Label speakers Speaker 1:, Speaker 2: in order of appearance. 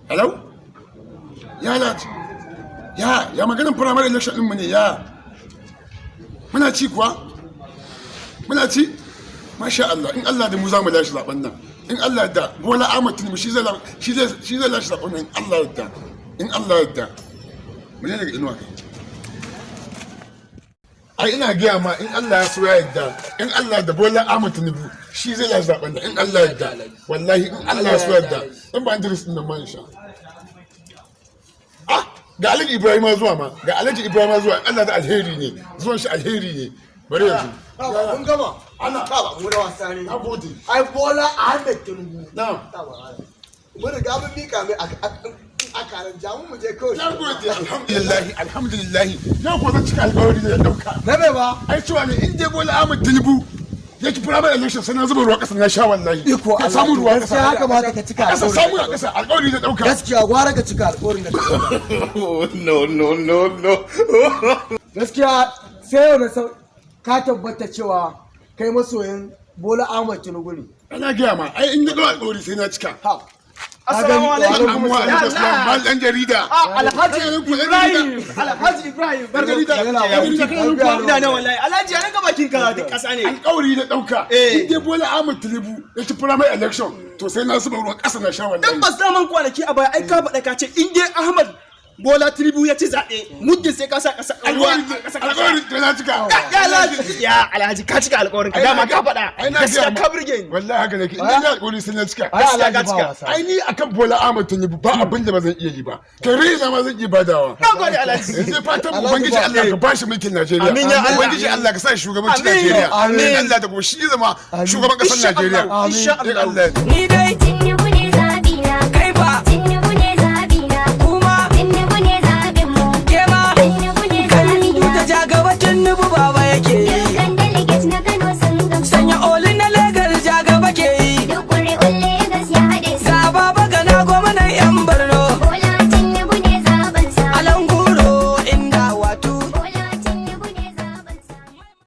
Speaker 1: Hello? Ya Lati. Ya maganin primary election ɗinmu ne ya. Muna ci kuwa? Muna ci? Masha Allah, in Allah da mu za mu lashe zaben nan. In Allah da Bola Ahmed Tinubu shi zai lashe zaben nan in Allah yadda. In Allah yadda. Mu ne daga inuwa kai. Ai ina gaya ma in Allah ya so ya yadda. In Allah da Bola Ahmed Tinubu shi zai lashe zaben nan in Allah yadda. Wallahi in Allah ya so ya yadda. In ba Idris din nan ma insha ga Alhaji Ibrahim zuwa ma ga Alhaji Ibrahim zuwa Allah da alheri ne zuwan shi alheri ne bari yanzu
Speaker 2: mun gama
Speaker 1: ana
Speaker 2: ba mu da wasa ne
Speaker 1: nagode
Speaker 2: ai Bola Ahmed Tinubu
Speaker 1: na'am
Speaker 2: mun riga mun mika mai a karan jamu mu je kawai
Speaker 1: nagode alhamdulillah yau ko zan cika alƙawari da dauka
Speaker 2: na bai ba
Speaker 1: ai cewa ne in dai Bola Ahmed Tinubu ya ci primary election sai na zuba ruwa kasa na sha wallahi
Speaker 2: iko
Speaker 1: ka samu ruwa kasa
Speaker 2: haka ba ka cika
Speaker 1: kasa samu a kasa alƙawari da dauka
Speaker 2: gaskiya gwara ka cika alƙawarin da no gaskiya sai yau na ka tabbata cewa kai masoyin Bola Ahmed Tinubu ne
Speaker 1: ana gaya ma ai in ya dau alƙawari sai na cika
Speaker 2: Assalamu alaikum
Speaker 1: mal dan jarida
Speaker 3: Alhaji Ibrahim ina ne wallahi Alhaji ya ranga bakin ka duk kasa ne
Speaker 1: alƙawari da dauka in dai Bola Ahmed Tinubu ya ci primary election to sai na zuba ruwan ƙasa na sha wallahi
Speaker 3: dan bas daman kwanaki a baya ai ka faɗa ka ce in dai Ahmad Bola Tinubu ya ci zaɓe muddin sai ka sa ƙasa
Speaker 1: alƙawari da na cika
Speaker 3: ya Alhaji ka cika alƙawarin ka dama ka faɗa gaskiya ka burge ni
Speaker 1: wallahi haka nake in dai alƙawari sai na cika
Speaker 3: gaskiya ka cika
Speaker 1: ai ni akan Bola Ahmed Tinubu ba abin da ba zan iya yi ba kai rai ma zan iya badawa
Speaker 3: nagode Alhaji
Speaker 1: sai fatan ubangiji Allah ka bashi mulkin Najeriya
Speaker 3: amin ya Allah
Speaker 1: ubangiji Allah ka sa shugabancin Najeriya amin Allah da kuma shi zama shugaban ƙasar Najeriya
Speaker 3: insha Allah
Speaker 1: ni
Speaker 4: ni dai Tinubu ne zabi na kai ba